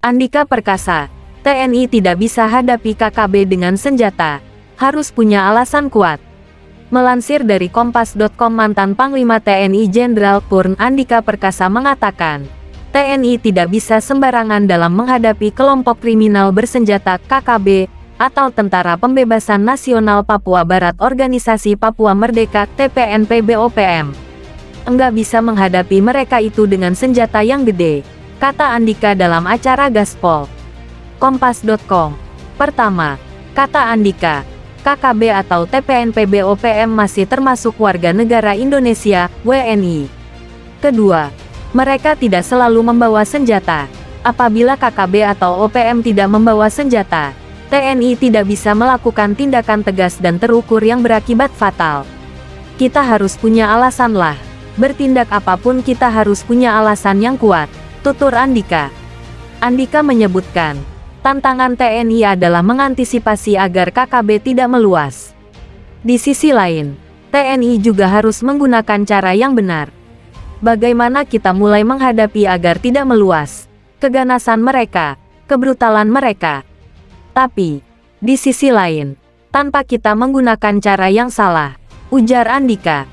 Andika Perkasa, TNI tidak bisa hadapi KKB dengan senjata. Harus punya alasan kuat. Melansir dari Kompas.com, mantan Panglima TNI Jenderal Purn Andika Perkasa mengatakan, TNI tidak bisa sembarangan dalam menghadapi kelompok kriminal bersenjata KKB atau Tentara Pembebasan Nasional Papua Barat Organisasi Papua Merdeka TPNP-BOPM. Enggak bisa menghadapi mereka itu dengan senjata yang gede, kata Andika dalam acara Gaspol. Kompas.com. Pertama, kata Andika, KKB atau TPNP-BOPM masih termasuk warga negara Indonesia, WNI. Kedua, mereka tidak selalu membawa senjata. Apabila KKB atau OPM tidak membawa senjata, TNI tidak bisa melakukan tindakan tegas dan terukur yang berakibat fatal. Kita harus punya alasan lah. Bertindak apapun kita harus punya alasan yang kuat, tutur Andika. Andika menyebutkan, tantangan TNI adalah mengantisipasi agar KKB tidak meluas. Di sisi lain, TNI juga harus menggunakan cara yang benar. Bagaimana kita mulai menghadapi agar tidak meluas keganasan mereka, kebrutalan mereka. Tapi, di sisi lain, tanpa kita menggunakan cara yang salah, ujar Andika.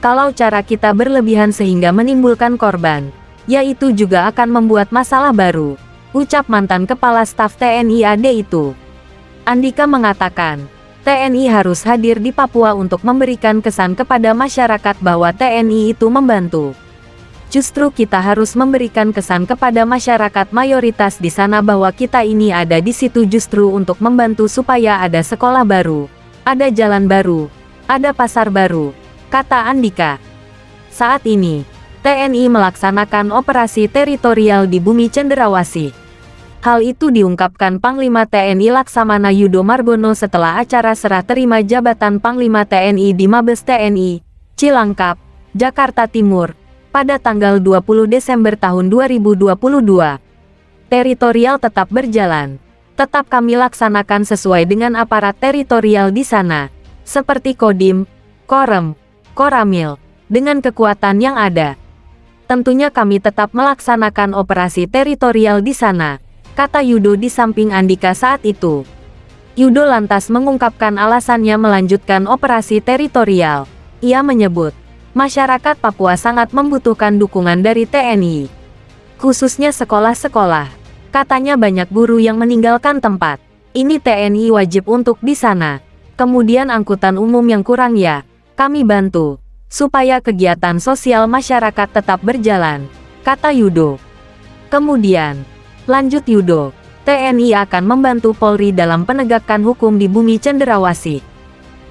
Kalau cara kita berlebihan sehingga menimbulkan korban, yaitu juga akan membuat masalah baru, ucap mantan Kepala Staf TNI AD itu. Andika mengatakan, TNI harus hadir di Papua untuk memberikan kesan kepada masyarakat bahwa TNI itu membantu. Justru kita harus memberikan kesan kepada masyarakat mayoritas di sana bahwa kita ini ada di situ justru untuk membantu supaya ada sekolah baru, ada jalan baru, ada pasar baru, kata Andika. Saat ini, TNI melaksanakan operasi teritorial di Bumi Cenderawasih. Hal itu diungkapkan Panglima TNI Laksamana Yudo Margono setelah acara serah terima jabatan Panglima TNI di Mabes TNI, Cilangkap, Jakarta Timur, pada tanggal 20 Desember tahun 2022. Teritorial tetap berjalan. Tetap kami laksanakan sesuai dengan aparat teritorial di sana, seperti Kodim, Korem, Koramil, dengan kekuatan yang ada. Tentunya kami tetap melaksanakan operasi teritorial di sana, kata Yudo di samping Andika saat itu. Yudo lantas mengungkapkan alasannya melanjutkan operasi teritorial. Ia menyebut, masyarakat Papua sangat membutuhkan dukungan dari TNI. Khususnya sekolah-sekolah. Katanya banyak guru yang meninggalkan tempat. Ini TNI wajib untuk di sana. Kemudian angkutan umum yang kurang ya, kami bantu, supaya kegiatan sosial masyarakat tetap berjalan, kata Yudo. Kemudian, lanjut Yudo, TNI akan membantu Polri dalam penegakan hukum di Bumi Cenderawasih.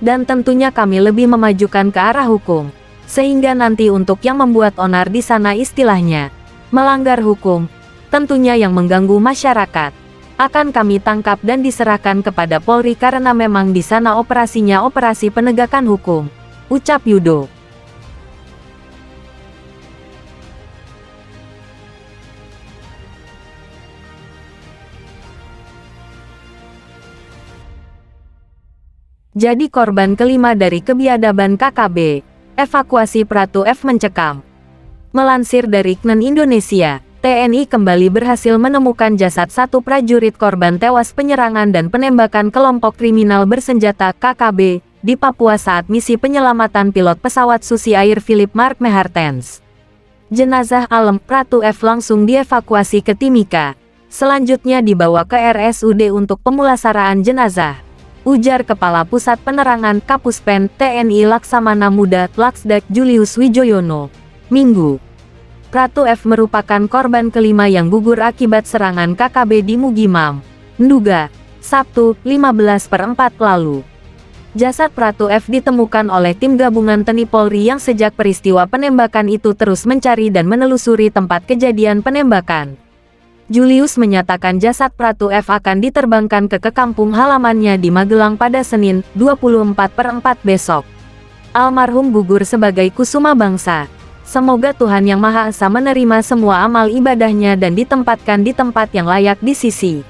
Dan tentunya kami lebih memajukan ke arah hukum, sehingga nanti untuk yang membuat onar di sana istilahnya, melanggar hukum, tentunya yang mengganggu masyarakat, akan kami tangkap dan diserahkan kepada Polri karena memang di sana operasinya operasi penegakan hukum, ucap Yudo. Jadi korban kelima dari kebiadaban KKB, evakuasi Pratu F mencekam. Melansir dari KNEN Indonesia, TNI kembali berhasil menemukan jasad satu prajurit korban tewas penyerangan dan penembakan kelompok kriminal bersenjata KKB di Papua saat misi penyelamatan pilot pesawat Susi Air Philip Mark Mehartens. Jenazah Alem Pratu F langsung dievakuasi ke Timika, selanjutnya dibawa ke RSUD untuk pemulasaraan jenazah, ujar Kepala Pusat Penerangan Kapuspen TNI Laksamana Muda Laksdak Julius Wijoyono, Minggu. Pratu F merupakan korban kelima yang gugur akibat serangan KKB di Mugimam, Nduga, Sabtu, 15/4 lalu. Jasad Pratu F ditemukan oleh tim gabungan TNI Polri yang sejak peristiwa penembakan itu terus mencari dan menelusuri tempat kejadian penembakan. Julius menyatakan jasad Pratu F akan diterbangkan ke kampung halamannya di Magelang pada Senin, 24/4 besok. Almarhum gugur sebagai kusuma bangsa. Semoga Tuhan Yang Maha Esa menerima semua amal ibadahnya dan ditempatkan di tempat yang layak di sisi.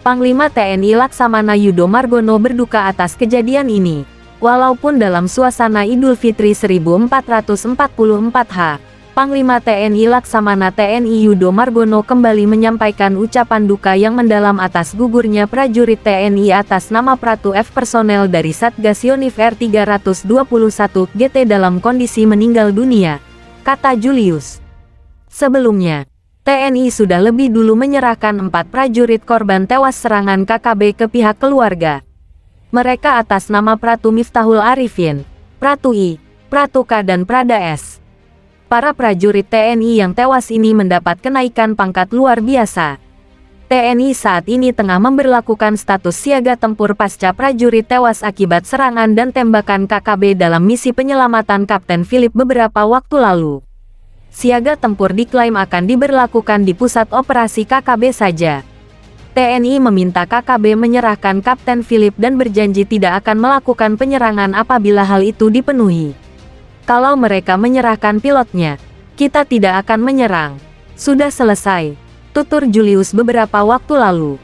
Panglima TNI Laksamana Yudo Margono berduka atas kejadian ini. Walaupun dalam suasana Idul Fitri 1444 H, Panglima TNI Laksamana TNI Yudo Margono kembali menyampaikan ucapan duka yang mendalam atas gugurnya prajurit TNI atas nama Pratu F personel dari Satgas Yonif R321 GT dalam kondisi meninggal dunia, kata Julius. Sebelumnya, TNI sudah lebih dulu menyerahkan 4 prajurit korban tewas serangan KKB ke pihak keluarga. Mereka atas nama Pratu Miftahul Arifin, Pratu I, Pratu K dan Prada S. Para prajurit TNI yang tewas ini mendapat kenaikan pangkat luar biasa. TNI saat ini tengah memberlakukan status siaga tempur pasca prajurit tewas akibat serangan dan tembakan KKB dalam misi penyelamatan Kapten Philip beberapa waktu lalu. Siaga tempur diklaim akan diberlakukan di pusat operasi KKB saja. TNI meminta KKB menyerahkan Kapten Philip dan berjanji tidak akan melakukan penyerangan apabila hal itu dipenuhi. Kalau mereka menyerahkan pilotnya, kita tidak akan menyerang. Sudah selesai, tutur Julius beberapa waktu lalu.